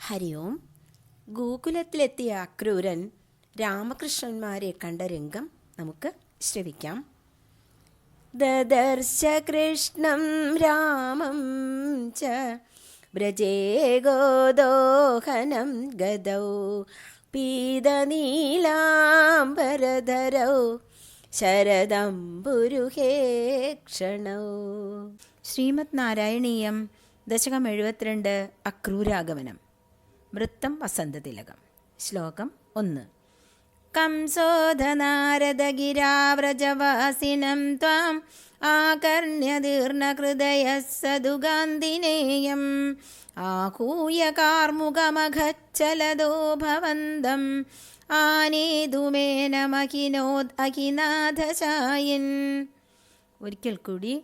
ഹരി ഓം. ഗോകുലത്തിലെത്തിയ അക്രൂരൻ രാമകൃഷ്ണന്മാരെ കണ്ട രംഗം നമുക്ക് ശ്രവിക്കാം. ദദർശ കൃഷ്ണം രാമം ച വ്രജേ ഗോദോഹനം ഗദൗ പീതനീലാംബരധരൗ ശരദംബുരുഹേ ക്ഷണൗ. ശ്രീമദ് നാരായണീയം ദശകം 72 അക്രൂരാഗമനം. വൃത്തം വസന്തതിലകം. ശ്ലോകം 1. കംസോധനാരദഗിരാവ്രജവാസിനം ത്വാം ആകർണ്യദീർണഹൃദയഃ സദുഗാന്ധിനേയം ആഹൂയ കാർമുകമഘച്ഛലദോ ഭവന്തം ആനേതുമേന മഹിനോദ് അഹിനാഥശായിൻ. ഒരിക്കൽ കൂടി.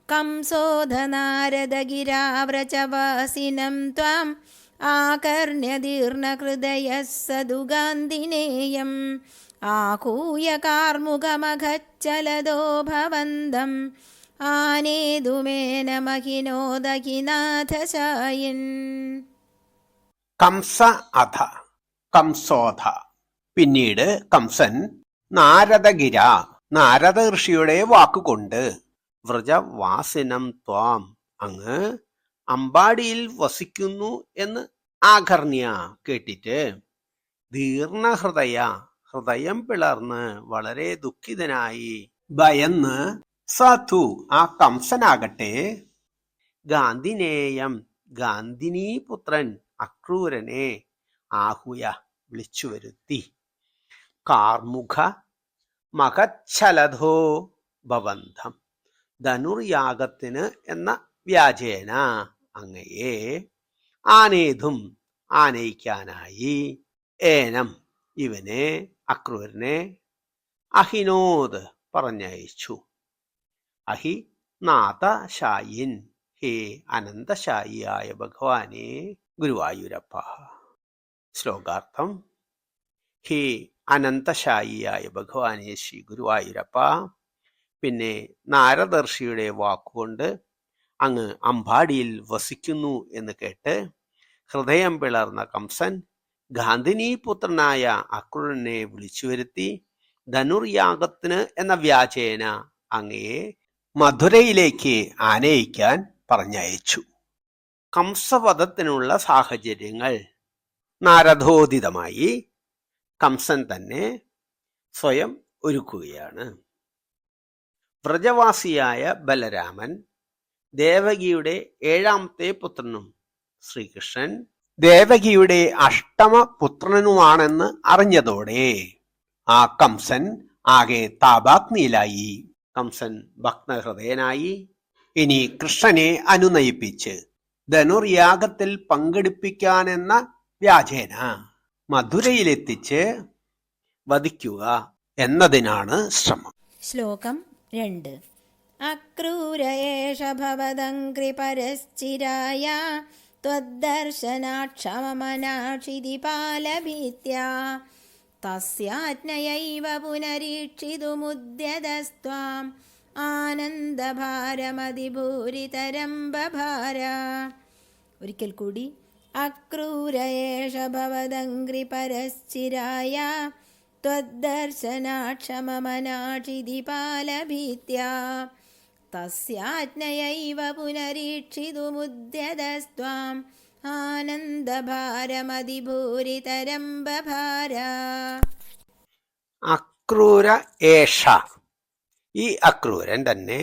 കംസോധനാരദഗിരാവ്രജവാസിനം ത്വാം ആകർണ്യദീർണഹൃദയഃ സദുഗാന്ധിനേയം ആഹൂയ കാർമുകമഘച്ഛലദോ ഭവന്തം ആനേതുമേന മഹിനോദഹിനാഥശായിൻ. കംസ അധ കംസോധ. പിന്നീട് കംസൻ നാരദഗിര നാരദ ഋഷിയുടെ വാക്കുകൊണ്ട് വ്രജവാസിനം ത്വാം അങ്ങ് അമ്പാടിയിൽ വസിക്കുന്നു എന്ന് ആകർണ്യ കേട്ടിട്ട് ദീർണഹൃദയ ഹൃദയം പിളർന്ന് വളരെ ദുഃഖിതനായി ഭയന്ന് സാധു ആ കംസനാകട്ടെ ഗാന്ധിനേയം ഗാന്ധിനീപുത്രൻ അക്രൂരനെ ആഹുയ വിളിച്ചു വരുത്തി കാർമുഖ മകച്ഛലധോ ഭവന്തം ധനുർയാഗത്തിന് എന്ന വ്യാജേന അങ്ങയെ ആനേതും ആനയിക്കാനായി ഏനം ഇവനെ അക്രൂരനെ അഹിനോദ് പറഞ്ഞയച്ചു. അഹി നാഥശായിൻ ഹേ അനന്തശായിയായ ഭഗവാനെ ഗുരുവായൂരപ്പ. ശ്ലോകാർത്ഥം. ഹേ അനന്തശായിയായ ഭഗവാനെ ശ്രീ ഗുരുവായൂരപ്പ, പിന്നെ നാരദർഷിയുടെ വാക്കുകൊണ്ട് അങ്ങ് അമ്പാടിയിൽ വസിക്കുന്നു എന്ന് കേട്ട് ഹൃദയം പിളർന്ന കംസൻ ഗാന്ധിനീപുത്രനായ അക്രൂരനെ വിളിച്ചു വരുത്തി ധനുർയാഗത്തിന് എന്ന വ്യാജേന അങ്ങയെ മധുരയിലേക്ക് ആനയിക്കാൻ പറഞ്ഞയച്ചു. കംസവധത്തിനുള്ള സാഹചര്യങ്ങൾ നാരദോദിതമായി കംസൻ തന്നെ സ്വയം ഒരുക്കുകയാണ്. വ്രജവാസിയായ ബലരാമൻ ദേവകിയുടെ 7ാമത്തെ പുത്രനും ശ്രീകൃഷ്ണൻ ദേവകിയുടെ 8ാമ പുത്രനുമാണെന്ന് അറിഞ്ഞതോടെ ആ കംസൻ ആകെ താപാഗ്നിയിലായി. കംസൻ ഭക്തഹൃദയനായി ഇനി കൃഷ്ണനെ അനുനയിപ്പിച്ച് ധനുർയാഗത്തിൽ പങ്കെടുപ്പിക്കാനെന്ന വ്യാജേന മധുരയിലെത്തിച്ച് വധിക്കുക എന്നതിനാണ് ശ്രമം. ശ്ലോകം 2. അക്രൂര ഏഷ ഭവദംഘ്രിപരശ്ചിരായ ത്വദ്ദർശനാക്ഷമമനാക്ഷിതിപാലഭീത്യാ തസ്യാജ്ഞയൈവ പുനരീക്ഷിതുമുദ്യതസ്ത്വാം ആനന്ദഭാരമതിഭൂരിതരം ബഭാര. ഒരിക്കൽ കൂടി. അക്രൂര ഏഷ ഭവദംഘ്രിപരശ്ചിരായ ത്വദ്ദർശനാക്ഷമമനാക്ഷിതിപാലഭീത്യാ തസ്യാജ്ഞയൈവ പുനരീക്ഷിതുമുദ്യതസ്ത്വാം ആനന്ദഭാരമതിഭൂരിതരം ബഭാര. അക്രൂര ഏഷ, ഈ അക്രൂരൻ തന്നെ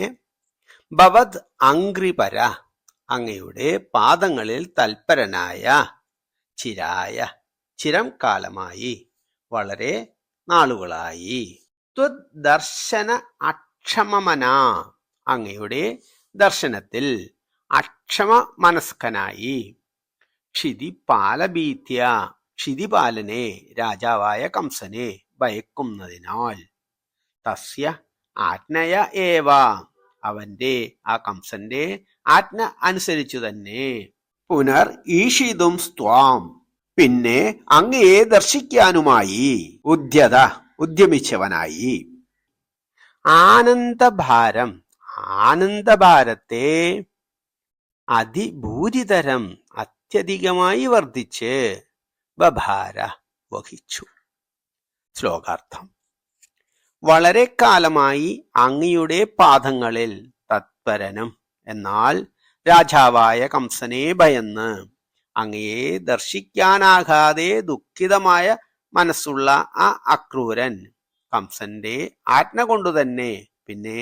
ഭവദ് അംഘ്രിപര അങ്ങയുടെ പാദങ്ങളിൽ തൽപരനായ ചിരായ ചിരം കാലമായി വളരെ നാളുകളായി ത്വദ്ദർശന അക്ഷമമന അങ്ങയുടെ ദർശനത്തിൽ അക്ഷമ മനസ്കനായി ക്ഷിതിപാലഭീത്യ ക്ഷിതിപാലനെ രാജാവായ കംസനെ ഭയക്കുന്നതിനാൽ തസ്യ ആജ്ഞയ ഏവ അവന്റെ ആ കംസന്റെ ആജ്ഞ അനുസരിച്ചു തന്നെ പുനർ ഈഷിതും സ്ത്വാം പിന്നെ അങ്ങയെ ദർശിക്കാനുമായി ഉദ്യമിച്ചവനായി ആനന്ദഭാരം ആനന്ദഭാരത്തെ അതിഭൂരിതരം അത്യധികമായി വർദ്ധിച്ച് ബഭാര വഹിച്ചു. ശ്ലോകാർത്ഥം: വളരെ കാലമായി അങ്ങയുടെ പാദങ്ങളിൽ തത്പരനും എന്നാൽ രാജാവായ കംസനെ ഭയന്ന് അങ്ങയെ ദർശിക്കാനാകാതെ ദുഃഖിതമായ മനസ്സുള്ള ആ അക്രൂരൻ കംസന്റെ ആജ്ഞ കൊണ്ടുതന്നെ പിന്നെ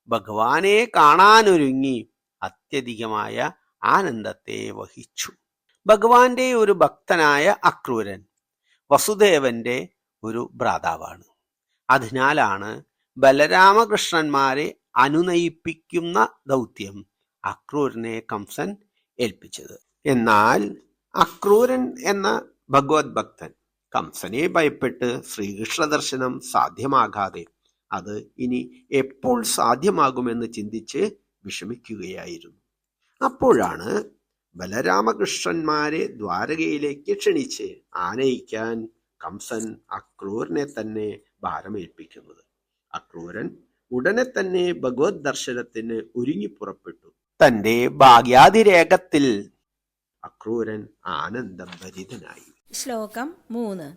ഭഗവാനെ കാണാനൊരുങ്ങി അത്യധികമായ ആനന്ദത്തെ വഹിച്ചു. ഭഗവാന്റെ ഒരു ഭക്തനായ അക്രൂരൻ വസുദേവന്റെ ഒരു ഭ്രാതാവാണ്. അതിനാലാണ് ബലരാമകൃഷ്ണന്മാരെ അനുനയിപ്പിക്കുന്ന ദൗത്യം അക്രൂരനെ കംസൻ ഏൽപ്പിച്ചത്. എന്നാൽ അക്രൂരൻ എന്ന ഭഗവത് ഭക്തൻ കംസനെ ഭയപ്പെട്ട് ശ്രീകൃഷ്ണ ദർശനം സാധ്യമാകാതെ അത് ഇനി എപ്പോൾ സാധ്യമാകുമെന്ന് ചിന്തിച്ച് വിഷമിക്കുകയായിരുന്നു. അപ്പോഴാണ് ബലരാമകൃഷ്ണന്മാരെ ദ്വാരകയിലേക്ക് ക്ഷണിച്ച് ആനയിക്കാൻ കംസൻ അക്രൂരനെ തന്നെ ഭാരമേൽപ്പിക്കുന്നത്. അക്രൂരൻ ഉടനെ തന്നെ ഭഗവത് ദർശനത്തിന് ഒരുങ്ങി പുറപ്പെട്ടു. തന്റെ ഭാഗ്യാതിരേകത്തിൽ അക്രൂരൻ ആനന്ദം ഭരിതനായി. ശ്ലോകം 3.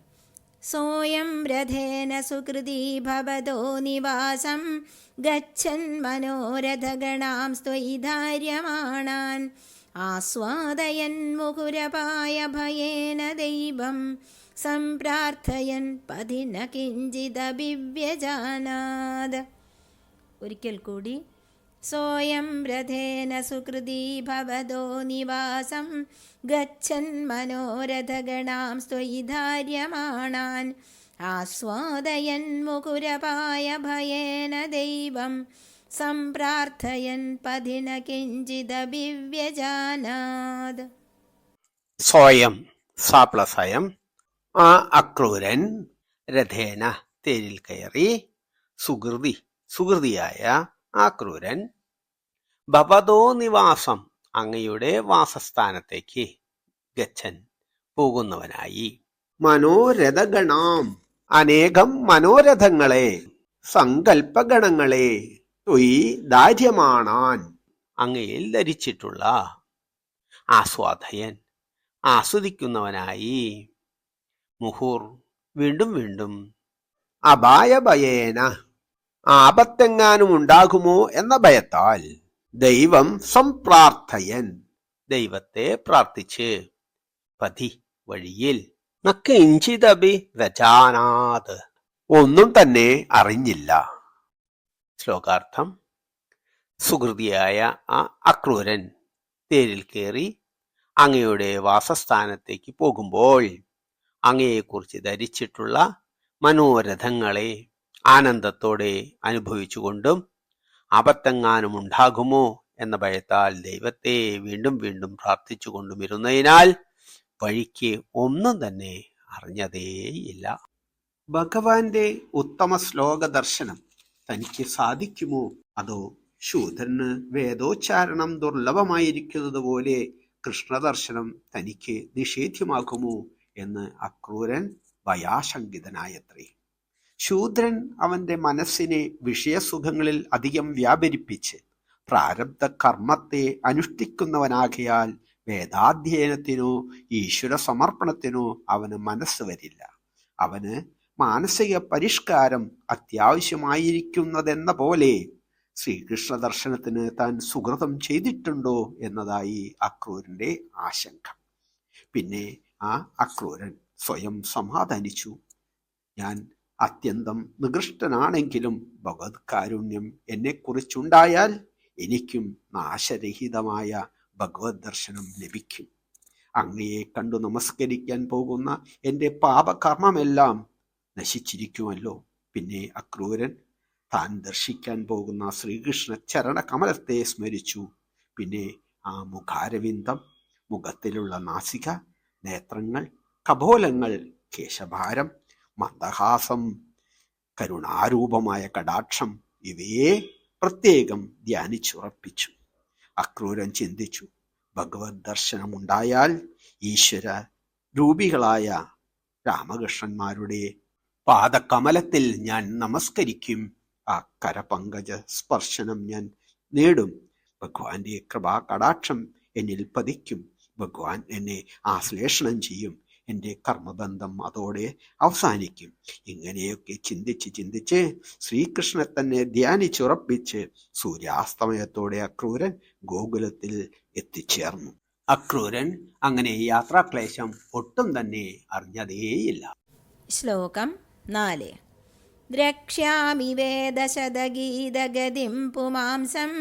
സോയം രഥേന സുകൃതി ഭവതോ നിവാസം ഗച്ഛൻ മനോരഥഗണാം സ്ത്വയിധാര്യമാണാൻ ആസ്വാദയൻ മുകുരപായ ഭയേന ദൈവം സംപ്രാർത്ഥയൻ പതിന കിഞ്ചിദഭിവ്യജാനാത്. ഒരിക്കൽ കൂടി. സോയം രഥേന സുകൃതി ഭവതോ നിവാസം ഗച്ഛൻ മനോരഥഗണാം സ്ത്വയിധാര്യമാണാൻ ആസ്വാദയൻ മുകുരപായ ഭയേന ദൈവം സംപ്രാർത്ഥയൻ പതിന കിഞ്ചിദഭിവ്യജാനാത്. സ്വയം സാപ്ലസയം ആ അക്രൂരൻ രഥേന തേരിൽ കയറി സുകൃതിയായ അക്രൂരൻ ഭവതോ നിവാസം അങ്ങയുടെ വാസസ്ഥാനത്തേക്ക് ഗച്ഛൻ പോകുന്നവനായി മനോരഥഗണാം അനേകം മനോരഥങ്ങളെ സങ്കല്പഗണങ്ങളെ ത്വയി ദാര്യമാണാൻ അങ്ങയിൽ ധരിച്ചിട്ടുള്ള ആസ്വാദയൻ ആസ്വദിക്കുന്നവനായി മുഹുർ വീണ്ടും വീണ്ടും അപായഭയേന ആപത്തെങ്ങാനും ഉണ്ടാകുമോ എന്ന ഭയത്താൽ ദൈവം സംപ്രാർത്ഥയൻ ദൈവത്തെ പ്രാർത്ഥിച്ച് പതി വഴിയിൽ നക്കിഞ്ചിതഭി രചാനാത് ഒന്നും തന്നെ അറിഞ്ഞില്ല. ശ്ലോകാർത്ഥം: സുഹൃതിയായ ആ അക്രൂരൻ തേരിൽ കയറി അങ്ങയുടെ വാസസ്ഥാനത്തേക്ക് പോകുമ്പോൾ അങ്ങയെക്കുറിച്ച് ധരിച്ചിട്ടുള്ള മനോരഥങ്ങളെ ആനന്ദത്തോടെ അനുഭവിച്ചുകൊണ്ടും ആപത്തെങ്ങാനും ഉണ്ടാകുമോ എന്ന ഭയത്താൽ ദൈവത്തെ വീണ്ടും വീണ്ടും പ്രാർത്ഥിച്ചുകൊണ്ടും ഇരുന്നതിനാൽ വഴിക്ക് ഒന്നും തന്നെ അറിഞ്ഞതേയില്ല. ഭഗവാന്റെ ഉത്തമ ശ്ലോക ദർശനം തനിക്ക് സാധിക്കുമോ, അതോ ശൂദ്രന് വേദോച്ചാരണം ദുർലഭമായിരിക്കുന്നത് പോലെ കൃഷ്ണദർശനം തനിക്ക് നിഷേധ്യമാകുമോ എന്ന് അക്രൂരൻ ഭയാശങ്കിതനായത്രേ. ശൂദ്രൻ അവന്റെ മനസ്സിനെ വിഷയസുഖങ്ങളിൽ അധികം വ്യാപരിപ്പിച്ച് പ്രാരബ്ധ കർമ്മത്തെ അനുഷ്ഠിക്കുന്നവനാകയാൽ വേദാധ്യയനത്തിനോ ഈശ്വര സമർപ്പണത്തിനോ അവന് മനസ്സ് വരില്ല. അവന് മാനസിക പരിഷ്കാരം അത്യാവശ്യമായിരിക്കുന്നതെന്ന പോലെ ശ്രീകൃഷ്ണ ദർശനത്തിന് താൻ സുകൃതം ചെയ്തിട്ടുണ്ടോ എന്നതായി അക്രൂരന്റെ ആശങ്ക. പിന്നെ ആ അക്രൂരൻ സ്വയം സമാധാനിച്ചു. ഞാൻ അത്യന്തം നികൃഷ്ടനാണെങ്കിലും ഭഗവത് കാരുണ്യം എന്നെക്കുറിച്ചുണ്ടായാൽ എനിക്കും നാശരഹിതമായ ഭഗവത് ദർശനം ലഭിക്കും. അങ്ങയെ കണ്ടു നമസ്കരിക്കാൻ പോകുന്ന എൻ്റെ പാപകർമ്മമെല്ലാം നശിച്ചിരിക്കുമല്ലോ. പിന്നെ അക്രൂരൻ താൻ ദർശിക്കാൻ പോകുന്ന ശ്രീകൃഷ്ണ ചരണ കമലത്തെ സ്മരിച്ചു. പിന്നെ ആ മുഖാരവിന്ദം, മുഖത്തിലുള്ള നാസിക, നേത്രങ്ങൾ, കപോലങ്ങൾ, കേശഭാരം, മന്ദഹാസം, കരുണാരൂപമായ കടാക്ഷം ഇവയെ പ്രത്യേകം ധ്യാനിച്ചുറപ്പിച്ചു. അക്രൂരൻ ചിന്തിച്ചു, ഭഗവത് ദർശനമുണ്ടായാൽ ഈശ്വര രൂപികളായ രാമകൃഷ്ണന്മാരുടെ പാദകമലത്തിൽ ഞാൻ നമസ്കരിക്കും. ആ കരപങ്കജ സ്പർശനം ഞാൻ നേടും. ഭഗവാന്റെ കൃപാ കടാക്ഷം എന്നിൽ പതിക്കും. ഭഗവാൻ എന്നെ ആശ്ലേഷണം ചെയ്യും, എൻ്റെ കർമ്മബന്ധം അതോടെ അവസാനിക്കും. ഇങ്ങനെയൊക്കെ ചിന്തിച്ച് ശ്രീകൃഷ്ണനെ തന്നെ ധ്യാനിച്ചുറപ്പിച്ച് സൂര്യാസ്തമയത്തോടെ അക്രൂരൻ ഗോകുലത്തിൽ എത്തിച്ചേർന്നു. അക്രൂരൻ അങ്ങനെ യാത്രാക്ലേശം ഒട്ടും തന്നെ അറിഞ്ഞതേയില്ല. ശ്ലോകം 4. ദ്രക്ഷ്യാമി വേദശതഗീതഗതിം പുമാംസം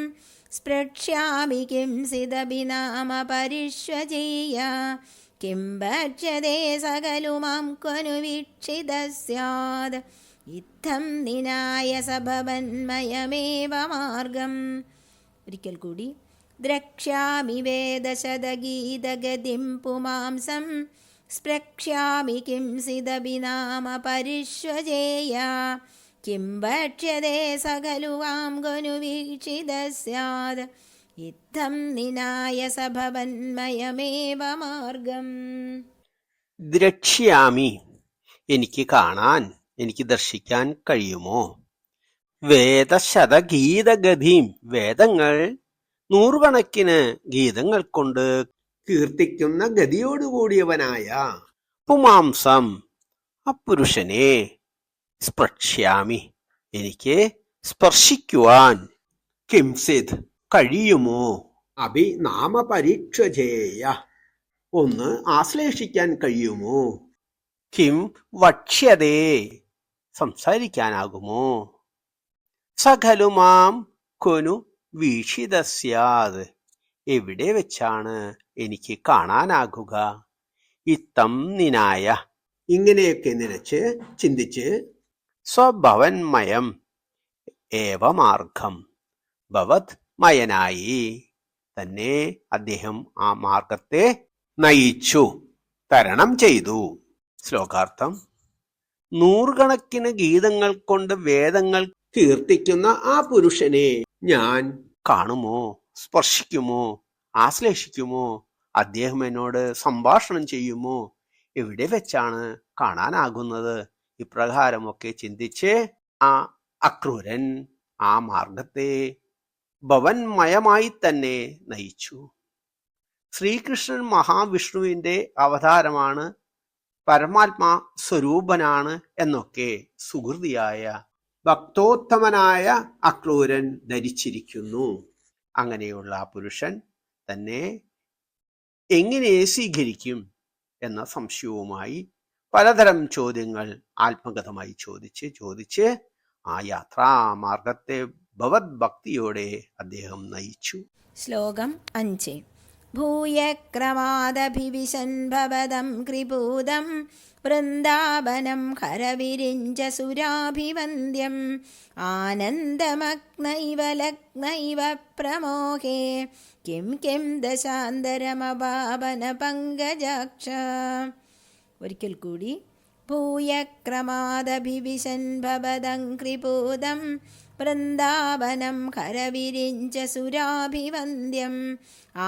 സ്പൃക്ഷ്യാമി കിംസിദഭിനാമ പരിഷ്വജീയ കിം ഭക്ഷ്യതേ സകലു മാം ക്വനു വീക്ഷിതഃ സ്യാദ് ഇത്തം നിനായ സഭവന്മയമേവ മാർഗം. ഒരിക്കൽ കൂടി. ദ്രക്ഷ്യാമി വേദശതഗീതഗതിം പുമാംസം സ്പൃക്ഷ്യാമി കിംസിദഭിനാമ പരിഷ്വജേയ കിം ഭക്ഷ്യതേ സകലു മാം ക്വനു വീക്ഷിതഃ സ്യാദ് ഇത്തം നിനായ സഭവന്മയമേവ മാർഗം. ദ്രക്ഷ്യാമി, എനിക്ക് കാണാൻ, എനിക്ക് ദർശിക്കാൻ കഴിയുമോ? വേദശതഗീതഗതിം, വേദങ്ങൾ നൂറുകണക്കിന് ഗീതങ്ങൾ കൊണ്ട് കീർത്തിക്കുന്ന ഗതിയോടുകൂടിയവനായ പുമാംസം, അപുരുഷനെ സ്പൃക്ഷ്യാമി, എനിക്ക് സ്പർശിക്കുവാൻ കിംസിത് കഴിയുമോ? അഭിനാമ പരീക്ഷജേയ, ഒന്ന് ആശ്ലേഷിക്കാൻ കഴിയുമോ? കിം വക്ഷ്യതേ, സംസാരിക്കാനാകുമോ? സകലുമാം കൊനു വീക്ഷിതഃ സ്യാദ്, എവിടെ വെച്ചാണ് എനിക്ക് കാണാനാകുക? ഇത്തം നിനായ, ഇങ്ങനെയൊക്കെ നിനച്ച് ചിന്തിച്ച് സ്വഭവന്മയം ഏവ മാർഗം, ഭവത് മയനായി തന്നെ അദ്ദേഹം ആ മാർഗത്തെ നയിച്ചു, തരണം ചെയ്തു. ശ്ലോകാർത്ഥം: നൂറുകണക്കിന് ഗീതങ്ങൾ കൊണ്ട് വേദങ്ങൾ കീർത്തിക്കുന്ന ആ പുരുഷനെ ഞാൻ കാണുമോ, സ്പർശിക്കുമോ, ആശ്ലേഷിക്കുമോ? അദ്ദേഹം എന്നോട് സംഭാഷണം ചെയ്യുമോ? എവിടെ വെച്ചാണ് കാണാനാകുന്നത്? ഇപ്രകാരമൊക്കെ ചിന്തിച്ച് ആ അക്രൂരൻ ആ മാർഗത്തെ ഭവന്മയമായി തന്നെ നയിച്ചു. ശ്രീകൃഷ്ണൻ മഹാവിഷ്ണുവിന്റെ അവതാരമാണ്, പരമാത്മാ സ്വരൂപനാണ് എന്നൊക്കെ സുഹൃതിയായ ഭക്തോത്തമനായ അക്രൂരൻ ധരിച്ചിരിക്കുന്നു. അങ്ങനെയുള്ള ആ പുരുഷൻ തന്നെ എങ്ങനെ സ്വീകരിക്കും എന്ന സംശയവുമായി പലതരം ചോദ്യങ്ങൾ ആത്മഗതമായി ചോദിച്ച് ആ യാത്രാമാർഗത്തെ ഭവത് ഭക്തിയോടെ അദ്ദേഹം നയിച്ചു. ശ്ലോകം 5. ഭൂയ ക്രമാദഭിവിശൻ ഭവദം കൃപൂദം വൃന്ദാവനം ഹരവിരിഞ്ച സുരാഭിവന്ദ്യം ആനന്ദമഗ്നൈവ ലഗ്നൈവ പ്രമോഹേ കിം കിം ദശാന്തരമപാവന പങ്കജാക്ഷ. ഒരിക്കൽ കൂടി. ഭൂയ ക്രമാദഭിവിശൻ ഭവദം കൃപൂദം വൃന്ദാവനം ഹരവിരിഞ്ച സുരാഭിവന്ദ്യം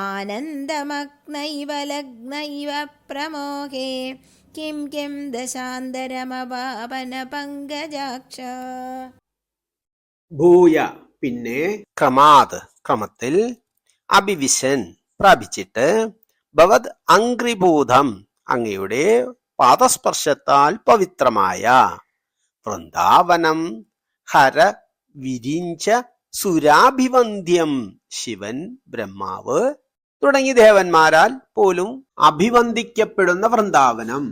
ആനന്ദമഗ്നൈവ ലഗ്നൈവ പ്രമോഹേ കിം കിം ദശാന്തരമപാവന പങ്കജാക്ഷ. ഭൂയ, പിന്നെ, ക്രമാത്, ക്രമത്തിൽ, അഭിവിശൻ, പ്രാപിച്ചിട്ട്, ഭവത് അംഗ്രിഭൂതം, അങ്ങയുടെ പാദസ്പർശത്താൽ പവിത്രമായ, വൃന്ദാവനം ഹര വിരിഞ്ച സുരാഭിവന്ദ്യം, ശിവൻ, ബ്രഹ്മാവ് തുടങ്ങി ദേവന്മാരാൽ പോലും അഭിവന്ദിക്കപ്പെടുന്ന വൃന്ദാവനം,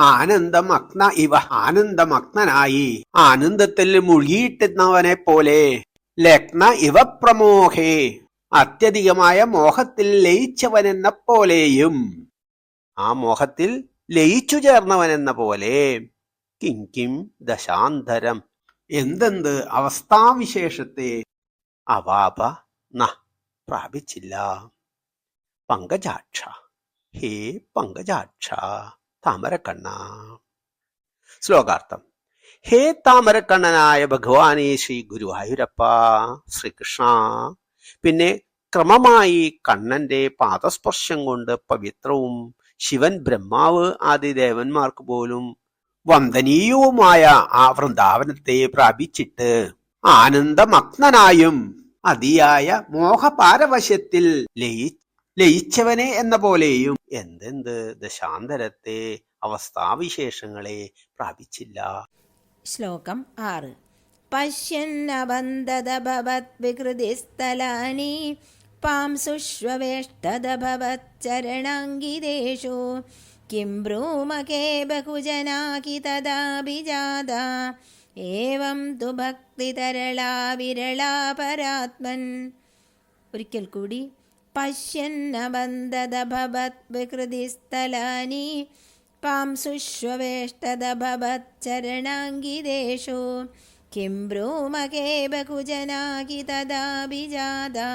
ആനന്ദമഗ്ന ഇവ, ആനന്ദമഗ്നനായി ആനന്ദത്തിൽ മുഴുകിയിട്ടുന്നവനെ പോലെ, ലഗ്ന ഇവ പ്രമോഹേ, അത്യധികമായ മോഹത്തിൽ ലയിച്ചവനെന്ന പോലെയും, ആ മോഹത്തിൽ ലയിച്ചു ചേർന്നവനെന്ന പോലെ, കിം ദശാന്തരം, എന്തെന്ത് അവസ്ഥാവിശേഷത്തെ അവാപ ന പ്രാപിച്ചില്ല. പങ്കജാക്ഷ, ഹേ പങ്കജാക്ഷ, താമരക്കണ്ണ. ശ്ലോകാർത്ഥം: ഹേ താമരക്കണ്ണനായ ഭഗവാനെ ശ്രീ ഗുരുവായൂരപ്പ, ശ്രീകൃഷ്ണ, പിന്നെ ക്രമമായി കണ്ണന്റെ പാദസ്പർശം കൊണ്ട് പവിത്രവും ശിവൻ, ബ്രഹ്മാവ് ആദി ദേവന്മാർക്ക് പോലും വന്ദനീയവുമായ ആ വൃന്ദാവനത്തെ പ്രാപിച്ചിട്ട് ആനന്ദമഗ്നനായും അതിയായ മോഹപാരവശ്യത്തിൽ ലയിച്ചവനെ എന്ന പോലെയും എന്തെന്ത് ദശാന്തരത്തെ അവസ്ഥാവിശേഷങ്ങളെ പ്രാപിച്ചില്ല. ശ്ലോകം 6. പശ്യന്നവന്തദഭവദ്വികൃതിസ്ഥലാനി പാംസുഷ്വേഷ്ടദഭവച്ചരണാങ്കിതേഷു കിം ബ്രൂമകേ ബഹുജനാകി തദാഭിജാതാ ഏവം തു ഭക്തിതരളാ വിരളാ പരാത്മൻ. ഒരിക്കൽ കൂടി. പശ്യന്നവന്തദഭവദ്വികൃതിസ്ഥലാനി പാംസുഷ്വേഷ്ടദഭവച്ചരണാങ്കിതേഷു കിം ബ്രൂമകേ ബഹുജനാകി തദാഭിജാതാ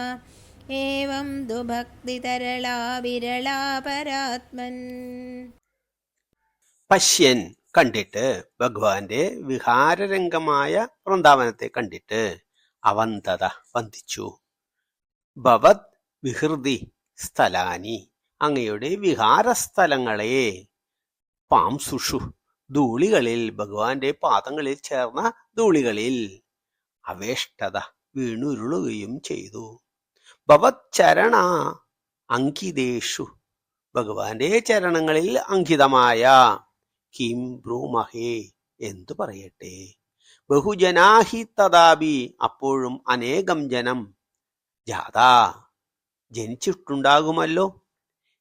ഏവം തു ഭക്തിതരളാ വിരളാ പരാത്മൻ. പശ്യൻ കണ്ടിട്ട്, ഭഗവാന്റെ വിഹാരരംഗമായ വൃന്ദാവനത്തെ കണ്ടിട്ട്, അവന്തത വന്ദിച്ചു. ഭവത് വിഹൃതി സ്ഥലാനി അങ്ങയുടെ വിഹാരസ്ഥലങ്ങളെ, പാംസുഷു ധൂളികളിൽ, ഭഗവാന്റെ പാദങ്ങളിൽ ചേർന്ന ധൂളികളിൽ, അവേഷ്ടത വീണുരുളുകയും ചെയ്തു. ഭവത് ചരണ അങ്കിതേഷു ഭഗവാന്റെ ചരണങ്ങളിൽ അങ്കിതമായ, കിം ബ്രൂമഹേ എന്തു പറയട്ടെ, ബഹുജനാഹി തദാപി അപ്പോഴും അനേകം ജനം, ജാതാ ജനിച്ചിട്ടുണ്ടാകുമല്ലോ,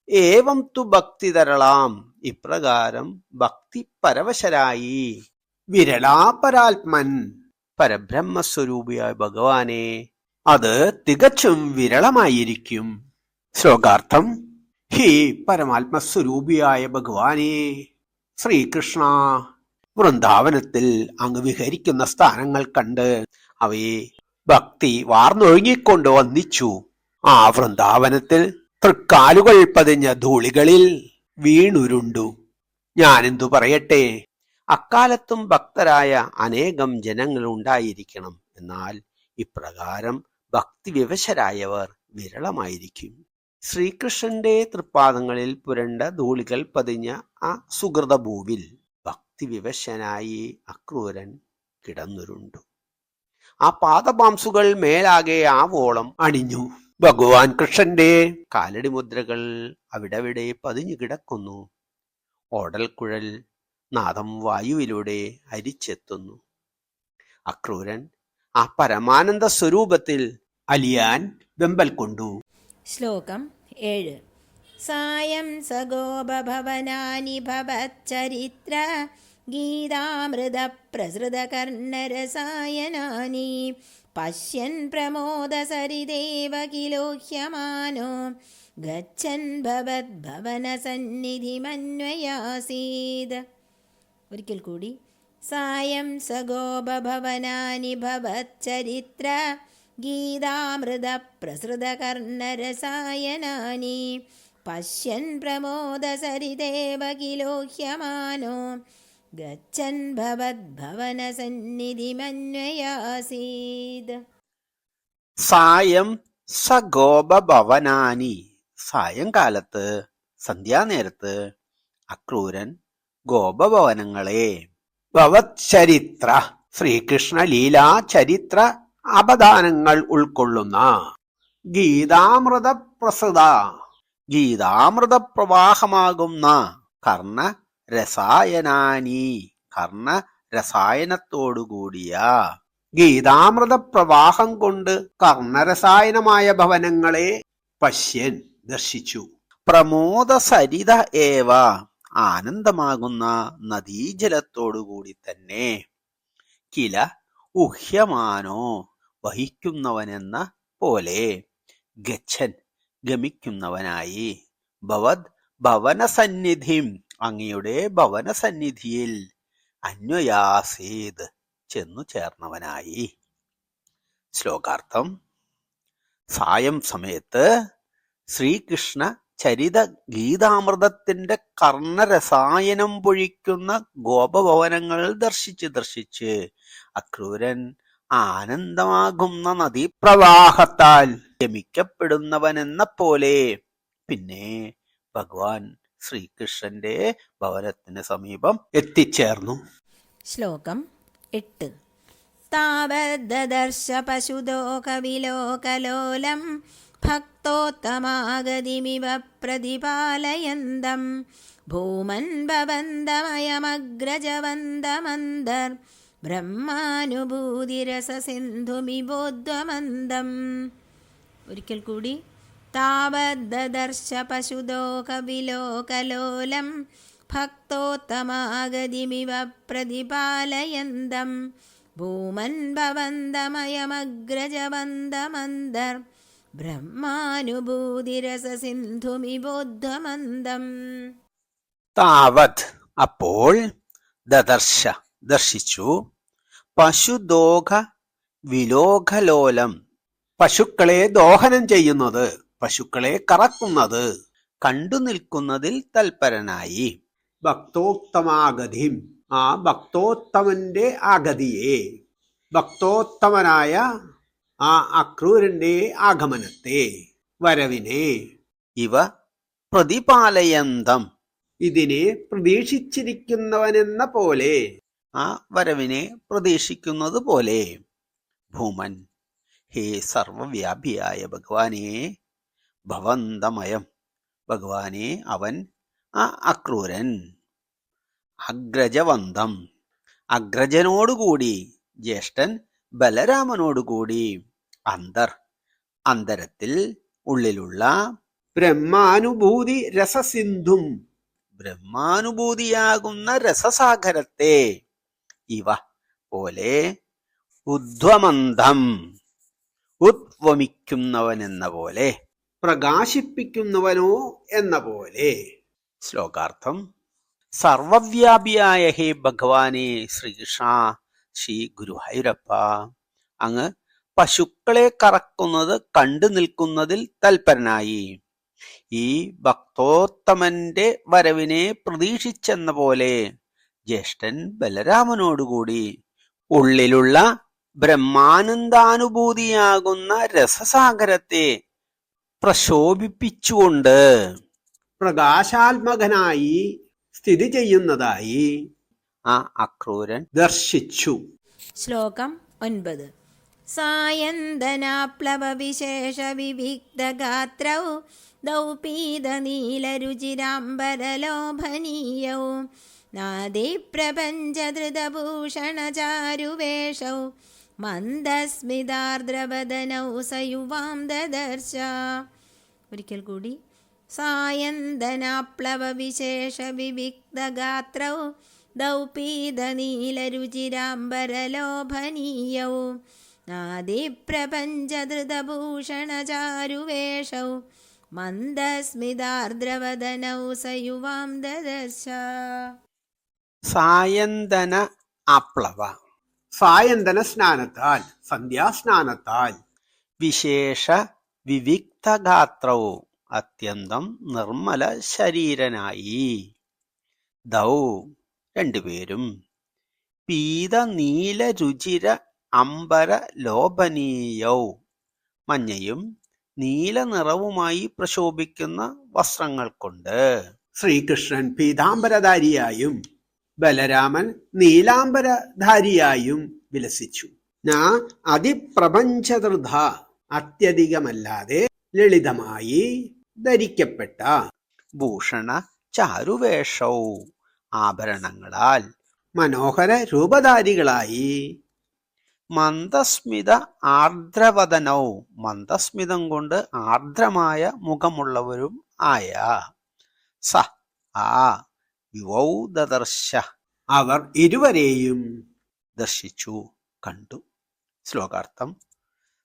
ഏവം തു ഭക്തിതരളാം ഇപ്രകാരം ഭക്തി പരവശരായി, വിരളാപരാത്മൻ പരബ്രഹ്മസ്വരൂപിയായ ഭഗവാനെ അത് തികച്ചും വിരളമായിരിക്കും. ശ്ലോകാർത്ഥം. ഹി പരമാത്മസ്വരൂപിയായ ഭഗവാനെ ശ്രീകൃഷ്ണ, വൃന്ദാവനത്തിൽ അങ്ങ് വിഹരിക്കുന്ന സ്ഥാനങ്ങൾ കണ്ട് അവയെ ഭക്തി വാർന്നൊഴുകിക്കൊണ്ട് വന്നിച്ചു. ആ വൃന്ദാവനത്തിൽ തൃക്കാലുകൾ പതിഞ്ഞ ധൂളികളിൽ വീണുരുണ്ടു. ഞാനെന്തു പറയട്ടെ, അക്കാലത്തും ഭക്തരായ അനേകം ജനങ്ങൾ ഉണ്ടായിരിക്കണം. എന്നാൽ ഇപ്രകാരം ഭക്തിവിവശരായവർ വിരളമായിരിക്കും. ശ്രീകൃഷ്ണന്റെ തൃപ്പാദങ്ങളിൽ പുരണ്ട ധൂളികൾ പതിഞ്ഞ ആ സുഹൃതഭൂവിൽ ഭക്തിവിവശനായി അക്രൂരൻ കിടന്നുരുണ്ടു. ആ പാദപാംസുകൾ മേലാകെ ആവോളം അണിഞ്ഞു. ഭഗവാൻ കൃഷ്ണന്റെ കാലടി മുദ്രകൾ അവിടവിടെ പതിഞ്ഞു കിടക്കുന്നു. ഓടൽക്കുഴൽ നാദം വായുവിലൂടെ അരിച്ചെത്തുന്നു. അക്രൂരൻ ആ പരമാനന്ദ സ്വരൂപത്തിൽ അലിയാൻ വെമ്പൽ കൊണ്ടു. ശ്ലോകം 7. സായം സഗോപഭവനാനി ഭവച്ചരിത്ര ഗീതാമൃത പ്രസൃതകർണരസായനാനി പശ്യൻ പ്രമോദസരിദേവ കിലോഹ്യമാനോ ഗച്ഛൻ ഭവദ്ഭവനസന്നിധിമന്വയാസീത്. ഒരിക്കൽ കൂടി. സായം സഗോപഭവനാനി ഭവച്ചരിത്ര ഗീതാമൃത പ്രസൃതകർണരസായനാനി പശ്യൻ പ്രമോദസരിദേവ കിലോഹ്യമാനോ ഗച്ഛൻ ഭവദ്ഭവനസന്നിധിമന്വയാസീത്. സായം സഗോപഭവനാനി സായങ്കാലത്ത്, സന്ധ്യാനേരത്ത് അക്രൂരൻ ഗോപഭവനങ്ങളെ, ഭവച്ചരിത്ര ശ്രീകൃഷ്ണ ലീലാ ചരിത്ര അപദാനങ്ങൾ ഉൾക്കൊള്ളുന്ന ഗീതാമൃത പ്രസൃത ഗീതാമൃത പ്രവാഹമാകുന്ന കർണ രസായനാനി കർണ രസായനത്തോടുകൂടിയ ഗീതാമൃത പ്രവാഹം കൊണ്ട് കർണരസായനമായ ഭവനങ്ങളെ പശ്യൻ ദർശിച്ചു. പ്രമോദ സരിത ഏവ ആനന്ദമാകുന്ന നദീജലത്തോടുകൂടി തന്നെ, കില ഉഹ്യമാനോ വഹിക്കുന്നവനെന്ന പോലെ, ഗച്ഛൻ ഗമിക്കുന്നവനായി, ഭവത് ഭവനസന്നിധിം അങ്ങയുടെ ഭവനസന്നിധിയിൽ, അന്വയാസീത് ചെന്നു ചേർന്നവനായി. ശ്ലോകാർത്ഥം. സായം സമയത്ത് ശ്രീകൃഷ്ണ ചരിത ഗീതാമൃതത്തിന്റെ കർണരസായനം പൊഴിക്കുന്ന ഗോപഭവനങ്ങൾ ദർശിച്ച് അക്രൂരൻ ആനന്ദമാകുന്ന നദീപ്രവാഹത്താൽ ഗമിക്കപ്പെടുന്നവനെന്ന പോലെ പിന്നെ ഭഗവാൻ ശ്രീകൃഷ്ണന്റെ ഭവനത്തിന് സമീപം എത്തിച്ചേർന്നു. ശ്ലോകം 8. താവദ്ദർശ പശുതോ കവിലോകലോലം ഭക്തോത്തമാഗതിമിവ പ്രതിപാലയന്തം ഭൂമൻ ഭവന്തമയമഗ്രജവന്തമന്തർ ബ്രഹ്മാനുഭൂതിരസസിന്ധുമിബോധ്വമന്തം. ഒരിക്കൽ കൂടി. താവദ്ദർശ പശുദോഹവിലോകലോലം ഭക്തോത്തമാഗതിമിവ പ്രതിപാലയന്തം ഭൂമൻ ഭവന്തമയമഗ്രജവന്തമന്തർ ബ്രഹ്മാനുഭൂതിരസസിന്ധുമിബോധ്വമന്തം. താവത് അപ്പോൾ, ദദർശ ദർശിച്ചു, പശുദോഹ വിലോകലോലം പശുക്കളെ ദോഹനം ചെയ്യുന്നത്, പശുക്കളെ കറക്കുന്നത് കണ്ടു നിൽക്കുന്നതിൽ തൽപരനായി. ഭക്തോത്തമാഗതിം ആ ഭക്തോത്തമന്റെ ആഗതിയെ, ഭക്തോത്തമനായ ആ അക്രൂരന്റെ ആഗമനത്തെ, വരവിനെ, ഇവ പ്രതിപാലയന്തം ഇതിനെ പ്രതീക്ഷിച്ചിരിക്കുന്നവനെന്ന പോലെ, ആ വരവിനെ പ്രതീക്ഷിക്കുന്നത് പോലെ. ഭൂമൻ ഹേ സർവവ്യാപിയായ ഭഗവാനെ, ഭവന്തമയം ഭഗവാനെ അവൻ ആ അക്രൂരൻ, അഗ്രജവന്തം അഗ്രജനോടുകൂടി, ജ്യേഷ്ഠൻ ബലരാമനോടുകൂടി, അന്തർ അന്തരത്തിൽ ഉള്ളിലുള്ള, ബ്രഹ്മാനുഭൂതി രസസിന്ധും ബ്രഹ്മാനുഭൂതിയാകുന്ന രസസാഗരത്തെ, ഇവ പോലെ, ഉദ്വമന്തം ഉദ്വമിക്കുന്നവനെന്ന പോലെ, പ്രകാശിപ്പിക്കുന്നവനോ എന്ന പോലെ. ശ്ലോകാർത്ഥം. സർവവ്യാപിയായ ഹേ ഭഗവാനെ ശ്രീകൃഷ്ണ, ശ്രീ ഗുരുവായൂരപ്പ, അങ്ങ് പശുക്കളെ കറക്കുന്നത് കണ്ടു നിൽക്കുന്നതിൽ തൽപരനായി. ഈ ഭക്തോത്തമന്റെ വരവിനെ പ്രതീക്ഷിച്ചെന്ന പോലെ ജ്യേഷ്ഠൻ ബലരാമനോടുകൂടി ഉള്ളിലുള്ള ബ്രഹ്മാനന്ദാനുഭൂതിയാകുന്ന രസസാഗരത്തെ പ്രശോഭിപ്പിച്ചുകൊണ്ട് പ്രകാശാത്മകനായി സ്ഥിതി ചെയ്യുന്നതായി ആ അക്രൂരൻ ദർശിച്ചു. ശ്ലോകം 9. സായന്തനാപ്ലവവിശേഷവിവിക്തഗാത്രൗ ദൗപീതനീലരുചിരാംബരലോഭനീയൗ നാദിപ്രപഞ്ചധൃതഭൂഷണചാരുവേഷൗ മന്ദസ്മിതാർദ്രവദനൗ സയുവാം ദദർശ. ഒരിക്കൽ കൂടി. സായന്തനാപ്ലവവിശേഷവിവിക്തഗാത്രൗ ദൗപീതനീലരുചിരാംബരലോഭനീയൗ നാദിപ്രപഞ്ചധൃതഭൂഷണചാരുവേഷൗ മന്ദസ്മിതാർദ്രവദനൗ സയുവാം ദദർശ. സായന്തന ആപ്ലവ സായന്തന സ്നാനത്താൽ, സന്ധ്യാസ്നാനത്താൽ, വിശേഷ വിവിക്തഗാത്രൗ അത്യന്തം നിർമ്മല ശരീരനായി, ദൗ രണ്ടുപേരും, പീത നീല രുചിര അംബര ലോഭനീയൗ മഞ്ഞയും നീല നിറവുമായി പ്രശോഭിക്കുന്ന വസ്ത്രങ്ങൾ കൊണ്ട്. ശ്രീകൃഷ്ണൻ പീതാംബരധാരിയായും ബലരാമൻ നീലാംബരധാരിയായും വിലസിച്ചു. അതിപ്രപഞ്ചധൃത അത്യധികമല്ലാതെ ലളിതമായി ധരിക്കപ്പെട്ട, ഭൂഷണ ചാരുവേഷൗ ആഭരണങ്ങളാൽ മനോഹര രൂപധാരികളായി, മന്ദസ്മിത ആർദ്രവദനൗ മന്ദസ്മിതം കൊണ്ട് ആർദ്രമായ മുഖമുള്ളവരും ആയ, സ ആ യുവൗ ദദർശ അവർ ഇരുവരെയും ദർശിച്ചു, കണ്ടു. ശ്ലോകാർത്ഥം.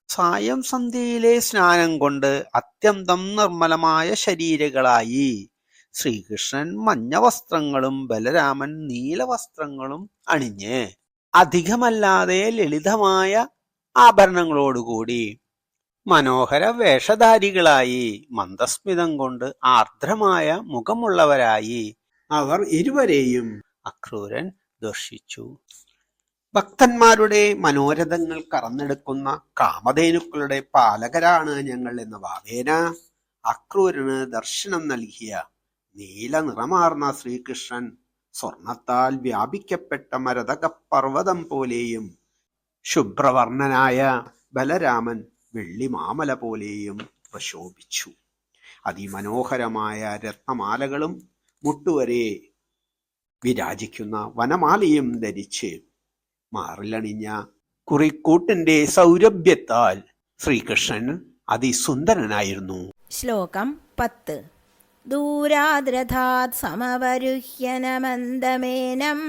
സായം സന്ധ്യയിലെ സ്നാനം കൊണ്ട് അത്യന്തം നിർമ്മലമായ ശരീരങ്ങളായി ശ്രീകൃഷ്ണൻ മഞ്ഞ വസ്ത്രങ്ങളും ബലരാമൻ നീലവസ്ത്രങ്ങളും അണിഞ്ഞ് അധികമല്ലാതെ ലളിതമായ ആഭരണങ്ങളോടുകൂടി മനോഹര വേഷധാരികളായി മന്ദസ്മിതം കൊണ്ട് ആർദ്രമായ മുഖമുള്ളവരായി അവർ ഇരുവരെയും അക്രൂരൻ ദർശിച്ചു. ഭക്തന്മാരുടെ മനോരഥങ്ങൾ കറന്നെടുക്കുന്ന കാമധേനുക്കളുടെ പാലകരാണ് ഞങ്ങൾ എന്ന ഭാവേന അക്രൂരന് ദർശനം നൽകിയ നീല നിറമാർന്ന ശ്രീകൃഷ്ണൻ സ്വർണത്താൽ വ്യാപിക്കപ്പെട്ട മരതക പർവ്വതം പോലെയും ശുഭ്രവർണ്ണനായ ബലരാമൻ വെള്ളിമാമല പോലെയും പ്രശോഭിച്ചു. അതിമനോഹരമായ രത്നമാലകളും മുട്ടുവരെ വിരാജിക്കുന്ന വനമാലയും ധരിച്ച് മാറിലണിഞ്ഞ കുറിക്കൂട്ടിന്റെ സൗരഭ്യത്താൽ ശ്രീകൃഷ്ണൻ അതിസുന്ദരനായിരുന്നു. ശ്ലോകം 10. ദൂരാദ്രഥാത് സമവരുഹ്യനമന്ദമേനം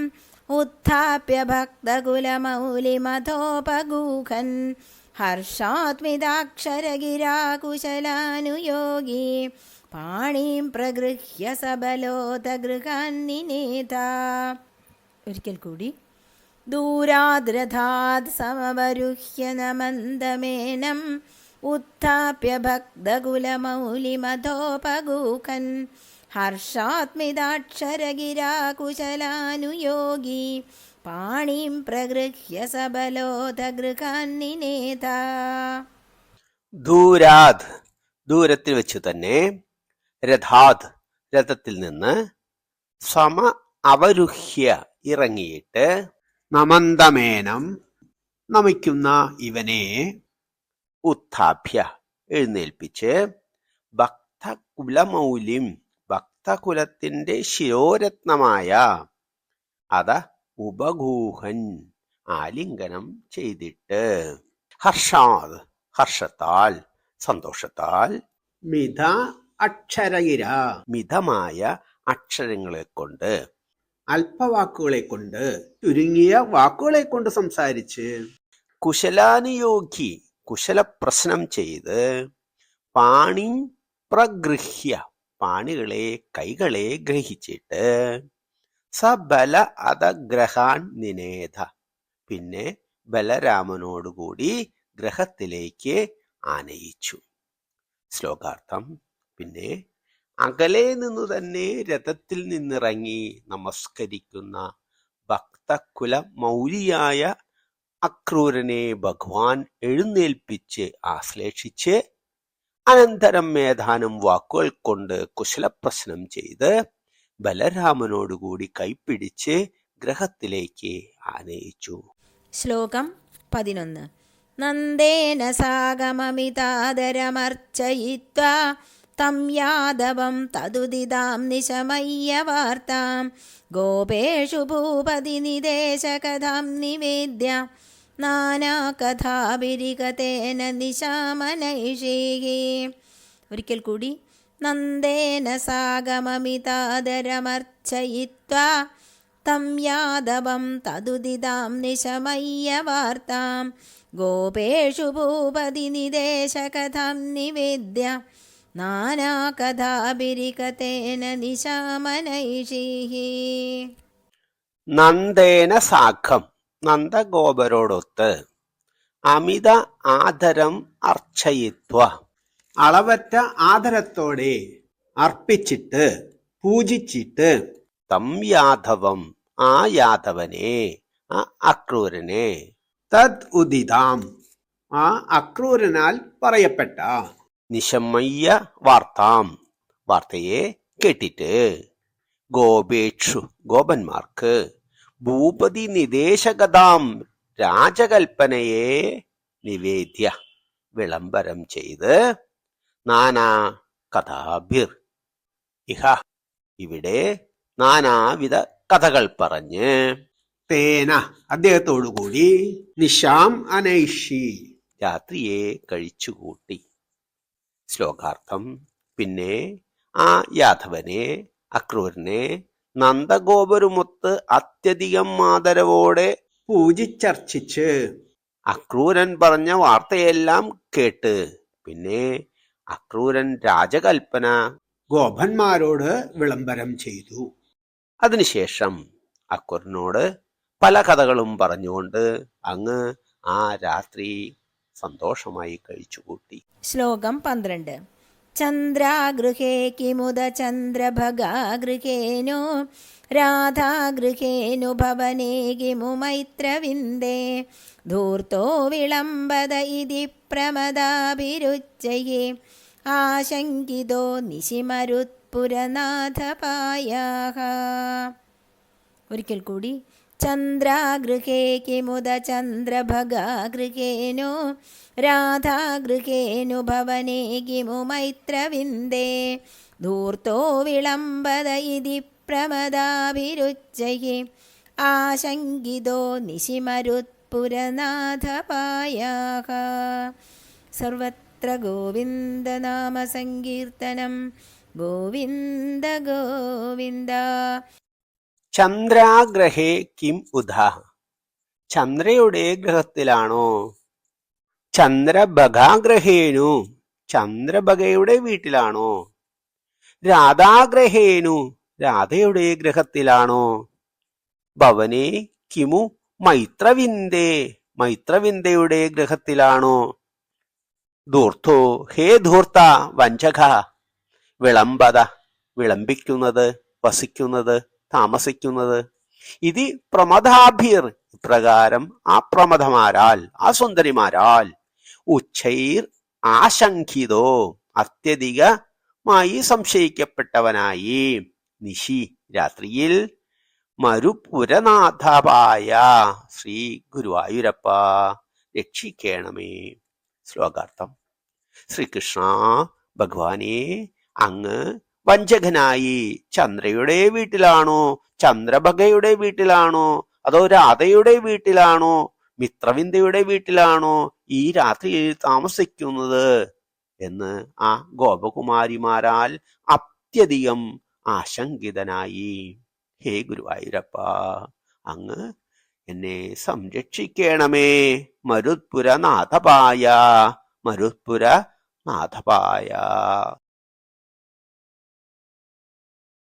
ഉത്ഥാപ്യ ഭക്തകുലമൗലിമഥോപഗൂഹൻ ഹർഷാത്മിതാക്ഷരഗിരാകുശലാനുയോഗി പാണീം പ്രഗൃഹ്യ സബലോതഗൃഹാന്നിനേത. ഒരിക്കൽ കൂടി. ദൂരാദ്രഥാത് സമവരുഹ്യനമന്ദമേനം ഉത്ഥാപ്യ ഭക്തകുലമൗലിമഥോപഗൂഹൻ ഹർഷാത്മിതാക്ഷരഗിരാകുശലാനുയോഗി പാണീം പ്രഗൃഹ്യ സബലോതഗൃഹാന്നിനേത. ദൂരാത് ദൂരത്തിൽ വെച്ച് തന്നെ, രഥാത് രഥത്തിൽ നിന്ന്, സമ അവരുഹ്യ ഇറങ്ങിയിട്ട്, നമന്തമേനം നമിക്കുന്ന ഇവനെ, ഉത്ഥാപ്യ എഴുന്നേൽപ്പിച്ച്, ഭക്തകുലമൗലിം ഭക്തകുലത്തിന്റെ ശിരോരത്നമായ, അത ഉപഗൂഹൻ ആലിംഗനം ചെയ്തിട്ട്, ഹർഷാത് ഹർഷത്താൽ സന്തോഷത്താൽ, മിത അക്ഷരഗിര മിതമായ അക്ഷരങ്ങളെ കൊണ്ട്, അല്പവാക്കുകളെ കൊണ്ട്, ചുരുങ്ങിയ വാക്കുകളെ കൊണ്ട് സംസാരിച്ച്, കുശലാനുയോഗി കുശലപ്രശ്നം ചെയ്ത്, പാണി പ്രഗൃഹ്യ പാണികളെ കൈകളെ ഗ്രഹിച്ചിട്ട്, സബല അതഗ്രഹാൻ നിനേധ പിന്നെ ബലരാമനോടുകൂടി ഗ്രഹത്തിലേക്ക് ആനയിച്ചു. ശ്ലോകാർത്ഥം. പിന്നെ അകലെ നിന്നു തന്നെ രഥത്തിൽ നിന്നിറങ്ങി നമസ്കരിക്കുന്ന ഭക്തകുല മൗലിയായ അക്രൂരനെ ഭഗവാൻ എഴുന്നേൽപ്പിച്ച് ആശ്ലേഷിച്ച്, അനന്തരം ഏതാനും വാക്കുകൾ കൊണ്ട് കുശലപ്രശ്നം ചെയ്ത് ബലരാമനോടുകൂടി കൈപ്പിടിച്ച് ഗ്രഹത്തിലേക്ക് ആനയിച്ചു. ശ്ലോകം 11. നന്ദേന സാഗമമിതാദരമർച്ചയിത്വാ തം യാദവം തദുദിതാം നിശമയ്യ വാർത്താം ഗോപേഷു ഭൂപതി നിദേശകഥാം നിവേദ്യ നാനാകഥാഭിരികതേന നിശാമനൈഷീഹി. ഒരിക്കൽ കൂടി. നന്ദേന സാഗമമിതാദരമർച്ചയിത്വാ തം യാദവം തദുദിതാം നിശമയ്യ വാർത്താം ഗോപേഷു ഭൂപതി നിദേശകഥാം നിവേദ്യ നാനാകഥാഭിരികതേന നിശാമനൈഷീഹി. നന്ദേന സാഖം നന്ദഗോപരോടൊത്ത്, അമിത ആദരം അർച്ചയിത്വ അളവറ്റ ആദരത്തോടെ അർപ്പിച്ചിട്ട് പൂജിച്ചിട്ട്, തം യാദവം ആ യാദവനെ ആ അക്രൂരനെ, തദ് ഉദിതാം ആ അക്രൂരനാൽ പറയപ്പെട്ട, നിശമയ്യ വാർത്താം വാർത്തയെ കേട്ടിട്ട്, ഗോപേക്ഷു ഗോപന്മാർക്ക്, ഭൂപതി നിദേശകഥാം രാജകൽപ്പനയെ നിവേദ്യ വിളംബരം ചെയ്ത്, നാനാ കഥാഭിർ ഇഹ ഇവിടെ നാനാവിധ കഥകൾ പറഞ്ഞ്, തേന അദ്ദേഹത്തോടുകൂടി, നിശാം അനൈഷി രാത്രിയെ കഴിച്ചുകൂട്ടി. ശ്ലോകാർത്ഥം. പിന്നെ ആ യാദവനെ അക്രൂരനെ നന്ദഗോപരുമൊത്ത് അത്യധികം ആദരവോടെ പൂജിച്ചർച്ചിച്ച്, അക്രൂരൻ പറഞ്ഞ വാർത്തയെല്ലാം കേട്ട്, പിന്നെ അക്രൂരൻ രാജകൽപ്പന ഗോപന്മാരോട് വിളംബരം ചെയ്തു. അതിനുശേഷം അക്രൂരനോട് പല കഥകളും പറഞ്ഞുകൊണ്ട് അങ്ങ് ആ രാത്രി സന്തോഷമായി കഴിച്ചുകൂട്ടി. ശ്ലോകം 12. ചന്ദ്രാഗൃഹേ കിമുദ ചന്ദ്രഭഗാഗൃഹേനു രാധാഗൃഹേനു ഭവനേ കിമു മൈത്രവിന്ദേ ധൂർത്തോ വിളംബത ഇതി പ്രമദാഭിരുച്ചയേ ആശങ്കിതോ നിശിമരുത്പുരനാഥപായാഹ. ഒരിക്കൽ കൂടി. ചന്ദ്രാഗൃഹേ കിമുദ ചന്ദ്രഭഗാഗൃഹേനു രാധാഗൃഹേനു ഭവനേ കിമു മൈത്രവിന്ദേ ധൂർത്തോ വിളംബത ഇതി പ്രമദാഭിരുച്ചൈഃ ആശങ്കിതോ നിശിമരുത്പുരനാഥപായാഃ. സർവത്ര ഗോവിന്ദനാമസങ്കീർത്തനം. ഗോവിന്ദ ഗോവിന്ദ. ചന്ദ്രാഗ്രഹേ കിം ഉദ. ചന്ദ്രയുടെ ഗ്രഹത്തിലാണോ? ചന്ദ്രഭഗാഗ്രഹേനു. ചന്ദ്രഭഗയുടെ വീട്ടിലാണോ? രാധാഗ്രഹേനു. രാധയുടെ ഗ്രഹത്തിലാണോ? ഭവനേ കിമു മൈത്രവിന്ദേ. മൈത്രവിന്ദയുടെ ഗ്രഹത്തിലാണോ? ധൂർത്തോ. ഹേ ധൂർത്ത, വഞ്ചക. വിളംബത. വിളംബിക്കുന്നത്, വസിക്കുന്നത്, താമസിക്കുന്നത്. ഇത് പ്രമദാഭിർ. ഇപ്രകാരം ആ പ്രമദമാരാൽ, ആ സുന്ദരിമാരാൽ. ഉച്ചൈർ ആശങ്കിതോ. അത്യധികമായി സംശയിക്കപ്പെട്ടവനായി. നിശി. രാത്രിയിൽ. മരുപുരനാഥപായ. ശ്രീ ഗുരുവായൂരപ്പ രക്ഷിക്കണമേ. ശ്ലോകാർത്ഥം. ശ്രീകൃഷ്ണ ഭഗവാനെ, അങ്ങ് വഞ്ചകനായി ചന്ദ്രയുടെ വീട്ടിലാണോ, ചന്ദ്രഭഗയുടെ വീട്ടിലാണോ, അതോ രാധയുടെ വീട്ടിലാണോ, മിത്രവിന്ദയുടെ വീട്ടിലാണോ ഈ രാത്രിയിൽ താമസിക്കുന്നത് എന്ന് ആ ഗോപകുമാരിമാരാൽ അത്യധികം ആശങ്കിതനായി. ഹേ ഗുരുവായൂരപ്പ, അങ്ങ് എന്നെ സംരക്ഷിക്കണമേ. മരുത്പുരനാഥപായ. മരുത്പുരനാഥപായ.